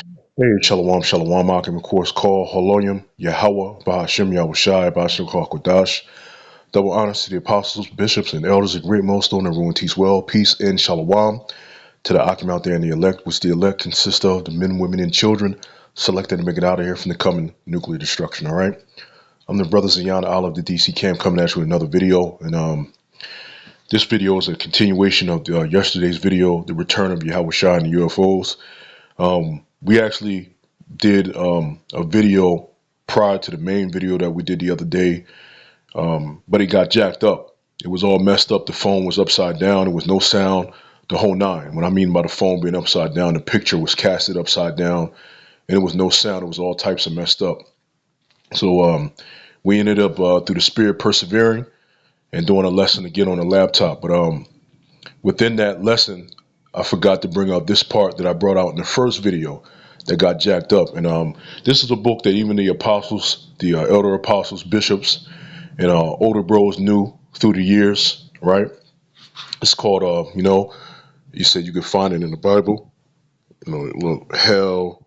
Hey, Shalom, Shalom, Akim, of course, call Haloyim, Yahweh, Bahashim, Yahawashi, Bahashim, Kodash. Double honors to the apostles, bishops, and elders, a great millstone, everyone teach well. Peace and Shalom to the Akim out there and the elect, which the elect consist of the men, women, and children selected to make it out of here from the coming nuclear destruction, all right? I'm the brother Zayan Allah of the DC camp coming at you with another video. And this video is a continuation of yesterday's video, the return of Yahawashi and the UFOs. We actually did a video prior to the main video that we did the other day, but it got jacked up. It was all messed up. The phone was upside down. There was no sound, the whole nine. What I mean by the phone being upside down, the picture was casted upside down, and it was no sound. It was all types of messed up. So we ended up through the spirit persevering and doing a lesson again on the laptop. But within that lesson, I forgot to bring out this part that I brought out in the first video that got jacked up. And this is a book that even the apostles, the elder apostles, bishops, and older bros knew through the years, right? It's called, you said you could find it in the Bible, look, hell,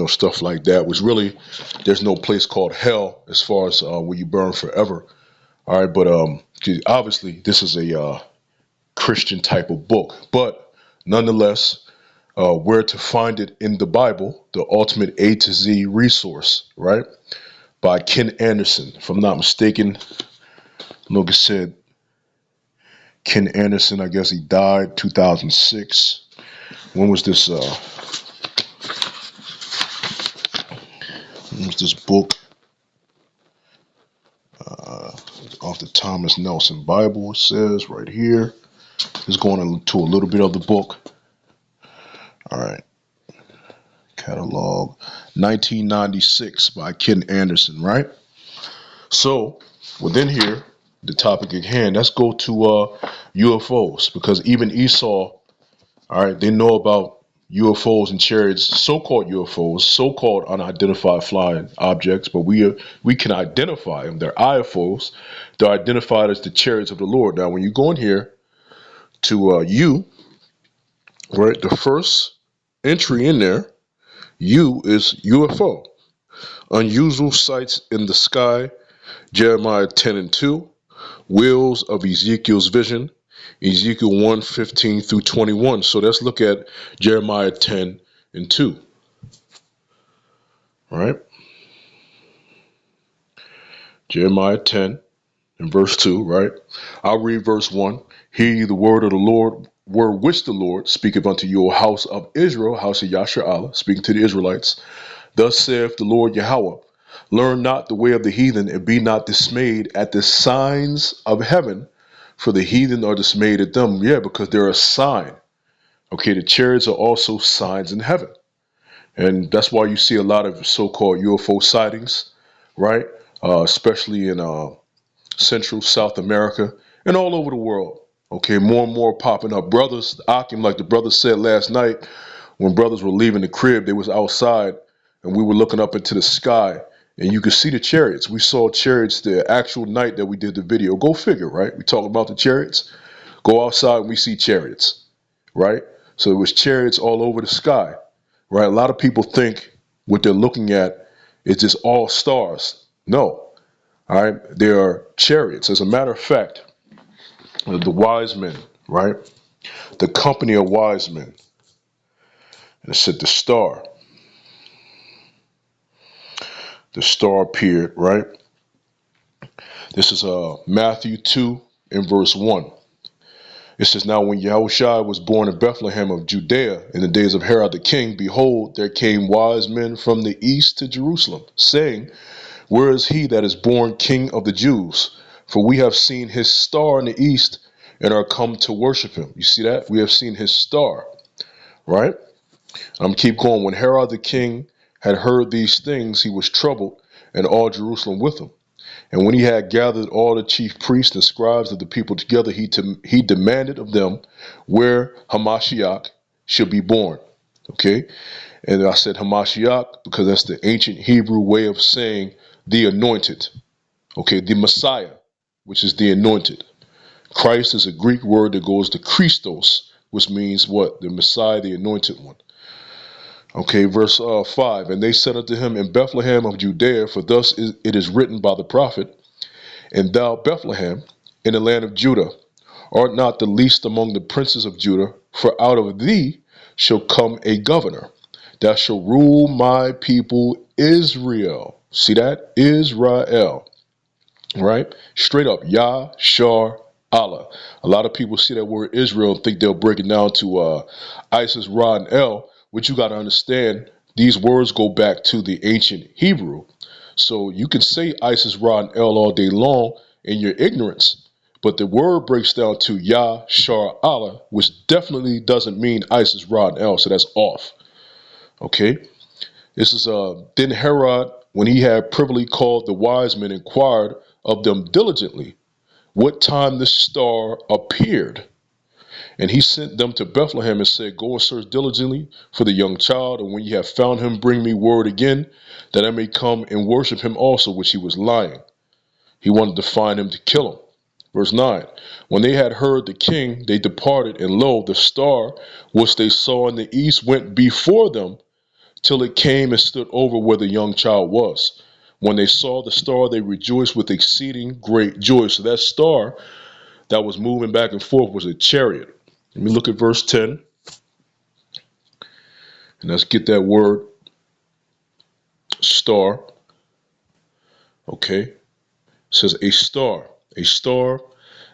stuff like that, which really, there's no place called hell as far as where you burn forever. All right, but obviously this is a Christian type of book, but nonetheless, where to find it in the Bible, the ultimate A to Z resource, right? By Ken Anderson. If I'm not mistaken, like I said, Ken Anderson, I guess he died 2006. When was this? When was this book? Off the Thomas Nelson Bible, it says right here. It's going into a little bit of the book. All right. Catalog 1996 by Ken Anderson, right? So within here, the topic at hand, let's go to UFOs, because even Esau, all right, they know about UFOs and chariots, so-called UFOs, so-called unidentified flying objects, but we can identify them. They're IFOs. They're identified as the chariots of the Lord. Now, when you go in here to right, the first entry in there, U is UFO. Unusual sights in the sky, Jeremiah 10 and 2. Wheels of Ezekiel's vision, Ezekiel 1:15 through 21. So let's look at Jeremiah 10 and 2. All right. Jeremiah 10 and verse 2, right? I'll read verse 1. Hear ye the word of the Lord, word which the Lord speaketh unto you, O house of Israel, house of Yashar'Allah, speaking to the Israelites. Thus saith the Lord Yahweh, learn not the way of the heathen, and be not dismayed at the signs of heaven, for the heathen are dismayed at them. Yeah, because they're a sign. Okay, the chariots are also signs in heaven. And that's why you see a lot of so-called UFO sightings, right? Especially in Central, South America, and all over the world. Okay, more and more popping up. Brothers, Akim, like the brother said last night, when brothers were leaving the crib, they was outside, and we were looking up into the sky, and you could see the chariots. We saw chariots the actual night that we did the video. Go figure, right? We talk about the chariots. Go outside and we see chariots, right? So it was chariots all over the sky, right? A lot of people think what they're looking at is just all stars. No, all right? There are chariots. As a matter of fact, the wise men, right? The company of wise men. And it said the star. The star appeared, right? This is Matthew 2 and verse 1. It says, now when Yahawashi was born in Bethlehem of Judea in the days of Herod the king, behold, there came wise men from the east to Jerusalem, saying, where is he that is born King of the Jews? For we have seen his star in the east and are come to worship him. You see that? We have seen his star, right? Keep going. When Herod the king had heard these things, he was troubled, and all Jerusalem with him. And when he had gathered all the chief priests and scribes of the people together, he demanded of them where Hamashiach should be born. Okay? And I said Hamashiach because that's the ancient Hebrew way of saying the anointed. Okay, the Messiah, which is the anointed. Christ is a Greek word that goes to Christos, which means what? The Messiah, the anointed one. Okay, verse 5. And they said unto him, in Bethlehem of Judea, for thus it is written by the prophet, and thou, Bethlehem, in the land of Judah, art not the least among the princes of Judah, for out of thee shall come a governor that shall rule my people Israel. See that? Israel. Right? Straight up, Yah, Shar, Allah. A lot of people see that word Israel and think they'll break it down to Isis, Ra, and El. What you got to understand, these words go back to the ancient Hebrew. So you can say Isis, Ra, and El all day long in your ignorance, but the word breaks down to Yah, Shar, Allah, which definitely doesn't mean Isis, Ra, and El, so that's off. Okay? This is then Herod, when he had privily called the wise men, inquired of them diligently what time the star appeared. And he sent them to Bethlehem and said, go and search diligently for the young child, and when ye have found him, bring me word again, that I may come and worship him also, which he was lying. He wanted to find him to kill him. Verse 9, when they had heard the king, they departed, and lo, the star which they saw in the east went before them, till it came and stood over where the young child was. When they saw the star, they rejoiced with exceeding great joy. So that star that was moving back and forth was a chariot. Let me look at verse 10. And let's get that word star. Okay. It says a star. A star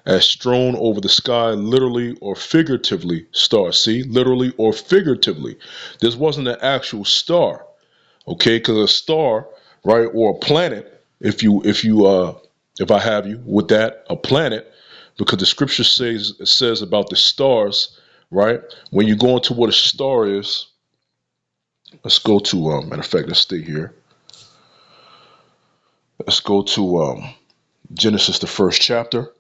as strewn over the sky, literally or figuratively. Star. See? Literally or figuratively. This wasn't an actual star. Okay, because a star, right, or a planet, if I have you with that, a planet, because the scripture says about the stars, right? When you go into what a star is, let's go to matter of fact, let's stay here. Let's go to Genesis, the first chapter.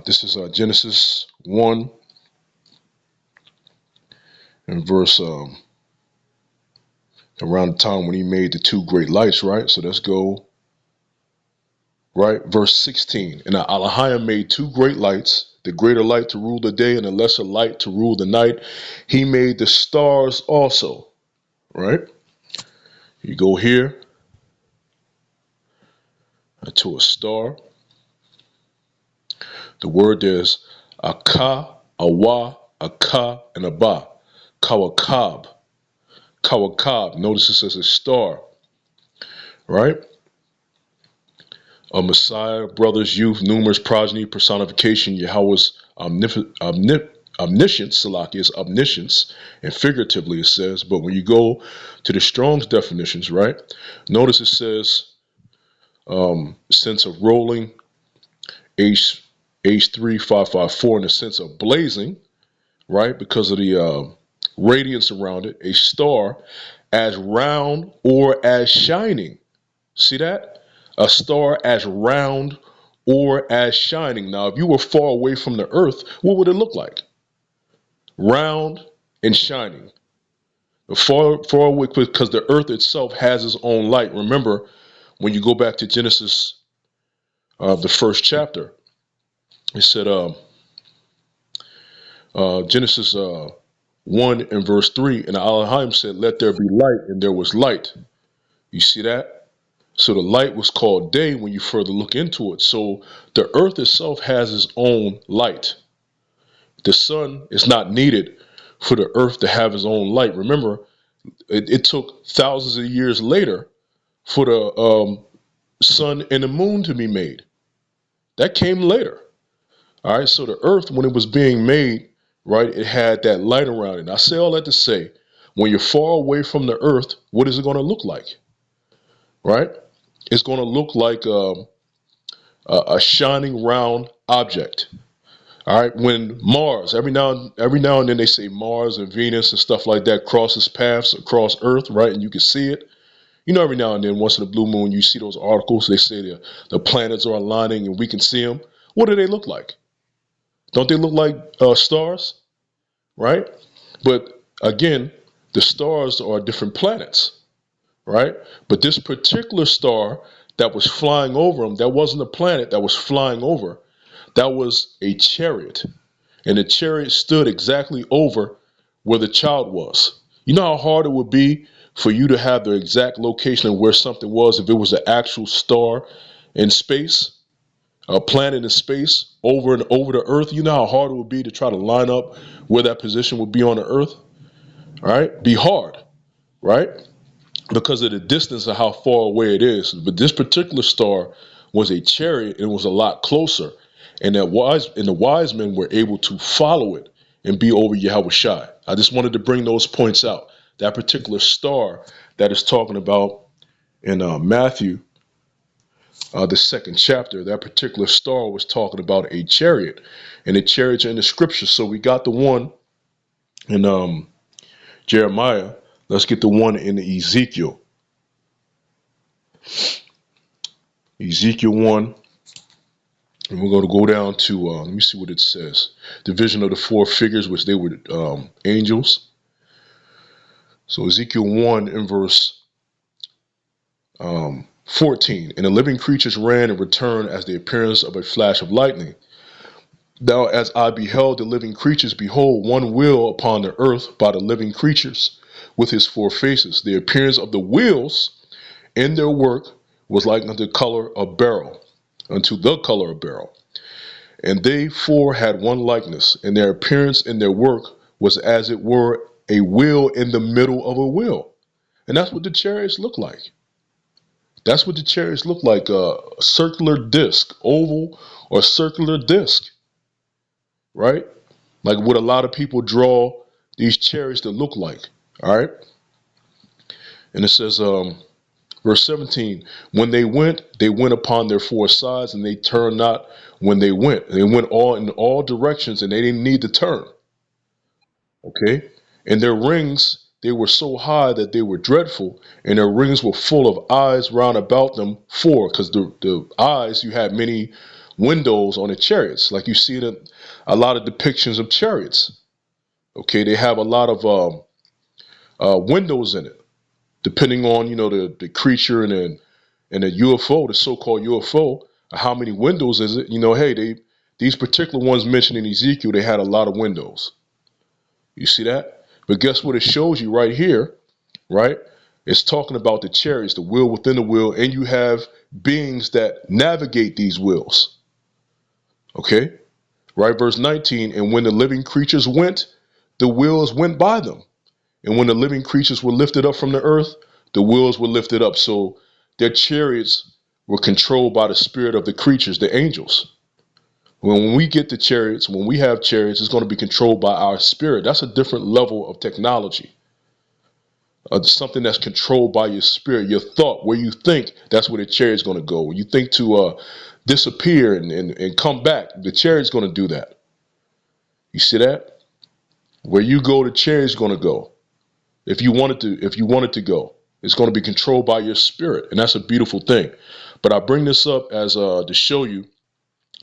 This is Genesis 1 and verse around the time when he made the two great lights, right? So let's go, right? Verse 16. And Elohim made two great lights, the greater light to rule the day and the lesser light to rule the night. He made the stars also, right? You go here to a star. The word is Aka, Awa, Aka, and Aba. Kawakab. Kawakab. Notice it says a star, right? A Messiah, brothers, youth, numerous progeny, personification, Yahweh's omniscience, Salaki is omniscience, and figuratively it says, but when you go to the Strong's definitions, right, notice it says sense of rolling, H3554 in the sense of blazing, right, because of the radiance around it, a star as round or as shining. See that? A star as round or as shining. Now, if you were far away from the earth, what would it look like? Round and shining. Far away, because the earth itself has its own light. Remember, when you go back to Genesis, the first chapter, it said, Genesis 1 and verse 3, and Elohim said, let there be light, and there was light. You see that? So the light was called day when you further look into it. So the earth itself has its own light. The sun is not needed for the earth to have its own light. Remember, it took thousands of years later for the sun and the moon to be made. That came later. All right, so the earth, when it was being made, right, it had that light around it. And I say all that to say, when you're far away from the earth, what is it going to look like? Right? It's going to look like a shining round object. All right, when Mars, every now and then they say Mars and Venus and stuff like that crosses paths across Earth, right? And you can see it. You know, every now and then, once in a blue moon, you see those articles. They say the planets are aligning and we can see them. What do they look like? Don't they look like stars? Right? But again, the stars are different planets. Right? But this particular star that was flying over them, that wasn't a planet that was flying over. That was a chariot. And the chariot stood exactly over where the child was. You know how hard it would be for you to have the exact location of where something was if it was an actual star in space, a planet in space over and over the earth. You know how hard it would be to try to line up where that position would be on the earth. All right, be hard, right? Because of the distance of how far away it is. But this particular star was a chariot and it was a lot closer. And the wise men were able to follow it and be over Yahawashi. I just wanted to bring those points out. That particular star that is talking about in Matthew, the second chapter, that particular star was talking about a chariot. And the chariots are in the scriptures. So we got the one in Jeremiah. Let's get the one in Ezekiel. Ezekiel 1. And we're going to go down to, let me see what it says. The vision of the four figures, which they were angels. So Ezekiel 1 in verse 14. And the living creatures ran and returned as the appearance of a flash of lightning. Now, as I beheld the living creatures, behold, one wheel upon the earth by the living creatures with his four faces. The appearance of the wheels in their work was like unto the color of beryl, unto the color of beryl. And they four had one likeness, and their appearance and their work was as it were a wheel in the middle of a wheel. And that's what the chariots look like. That's what the chariots look like, a circular disc, oval or circular disc, right? Like what a lot of people draw these chariots to look like, all right? And it says, verse 17, when they went upon their four sides, and they turned not when they went. They went all in all directions, and they didn't need to turn. Okay? And their rings, they were so high that they were dreadful, and their rings were full of eyes round about them four, because the eyes, you had many windows on the chariots, like you see in a lot of depictions of chariots. Okay, they have a lot of windows in it, depending on, you know, the creature and the UFO, the so-called UFO. How many windows is it? You know, hey, these particular ones mentioned in Ezekiel, they had a lot of windows. You see that? But guess what it shows you right here, right? It's talking about the chariots, the wheel within the wheel, and you have beings that navigate these wheels. Okay? Right, verse 19, and when the living creatures went, the wheels went by them. And when the living creatures were lifted up from the earth, the wheels were lifted up. So their chariots were controlled by the spirit of the creatures, the angels. When we get the chariots, when we have chariots, it's going to be controlled by our spirit. That's a different level of technology. Something that's controlled by your spirit, your thought, where you think, that's where the chariot's going to go. When you think to disappear and come back, the chariot's going to do that. You see that? Where you go, the chariot's going to go. If you want it to go, it's going to be controlled by your spirit, and that's a beautiful thing. But I bring this up as to show you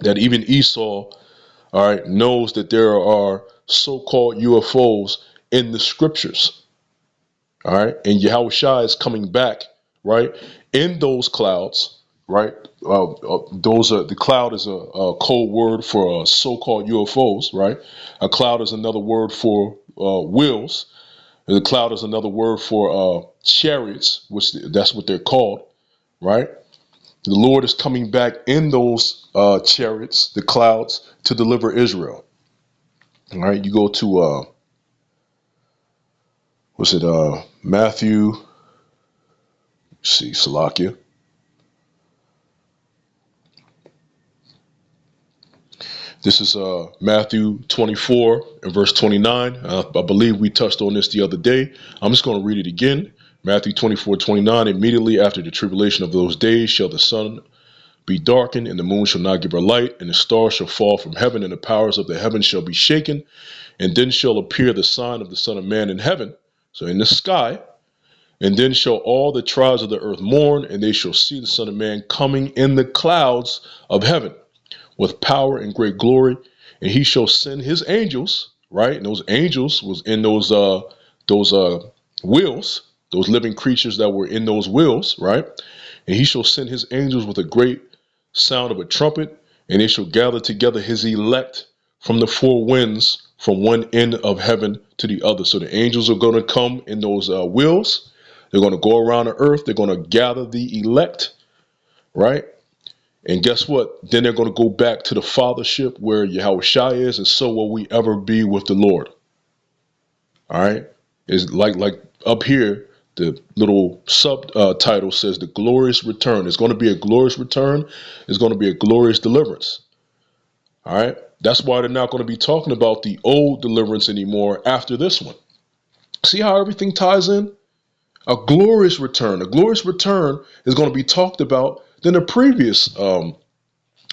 that even Esau, all right, knows that there are so-called UFOs in the scriptures, all right, and Yahawashi is coming back, right, in those clouds, right. The cloud is a code word for so-called UFOs, right. A cloud is another word for wheels. The cloud is another word for chariots, which that's what they're called, right? The Lord is coming back in those chariots, the clouds, to deliver Israel. All right, you go to Matthew? Let's see, Salakia. This is Matthew 24 and verse 29. I believe we touched on this the other day. I'm just going to read it again. Matthew 24:29. Immediately after the tribulation of those days shall the sun be darkened, and the moon shall not give her light, and the stars shall fall from heaven, and the powers of the heavens shall be shaken. And then shall appear the sign of the Son of Man in heaven, so in the sky. And then shall all the tribes of the earth mourn, and they shall see the Son of Man coming in the clouds of heaven with power and great glory. And he shall send his angels, right? And those angels was in those wheels, those living creatures that were in those wheels, right? And he shall send his angels with a great sound of a trumpet, and they shall gather together his elect from the four winds from one end of heaven to the other. So the angels are going to come in those wheels. They're going to go around the earth. They're going to gather the elect, right? And guess what? Then they're going to go back to the fathership where Yahawashi is, and so will we ever be with the Lord. All right? It's like up here, the little subtitle says the glorious return. It's going to be a glorious return. It's going to be a glorious deliverance. All right? That's why they're not going to be talking about the old deliverance anymore after this one. See how everything ties in? A glorious return. A glorious return is going to be talked about than the previous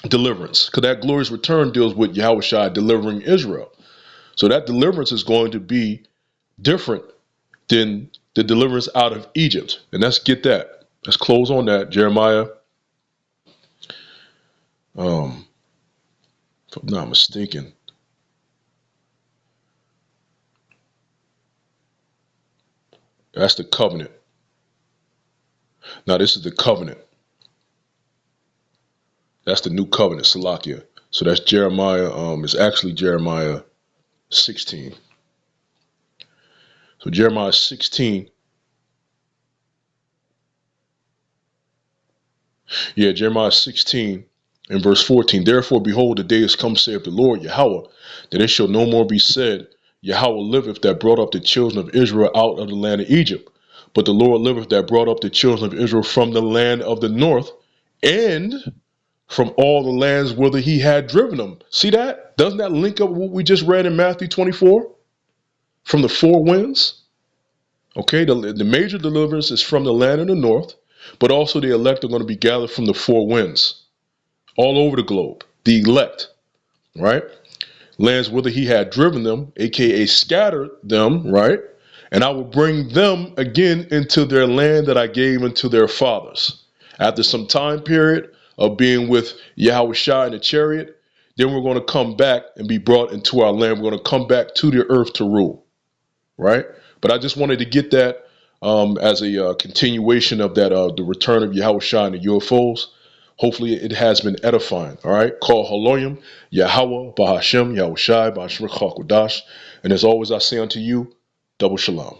deliverance, because that glorious return deals with Yahawashi delivering Israel. So that deliverance is going to be different than the deliverance out of Egypt. And let's get that. Let's close on that. Jeremiah, if I'm not mistaken, that's the covenant. Now this is the covenant. That's the new covenant, Salakia. So that's Jeremiah, it's actually Jeremiah 16. So Jeremiah 16. Yeah, Jeremiah 16 and verse 14. Therefore, behold, the day is come, saith the Lord Yahweh, that it shall no more be said, Yahweh liveth that brought up the children of Israel out of the land of Egypt. But the Lord liveth that brought up the children of Israel from the land of the north, and from all the lands whither he had driven them. See that? Doesn't that link up with what we just read in Matthew 24? From the four winds? Okay, the major deliverance is from the land of the north, but also the elect are going to be gathered from the four winds all over the globe. The elect, right? Lands whither he had driven them, aka scattered them, right? And I will bring them again into their land that I gave unto their fathers. After some time period of being with Yahawashi in the chariot, then we're going to come back and be brought into our land. We're going to come back to the earth to rule, right? But I just wanted to get that as a continuation of that, the return of Yahawashi and the UFOs. Hopefully it has been edifying. All right. Call Haloyim, Yahweh, Bahashem, Yahawashi, Bahashem Chakodash. And as always, I say unto you, double shalom.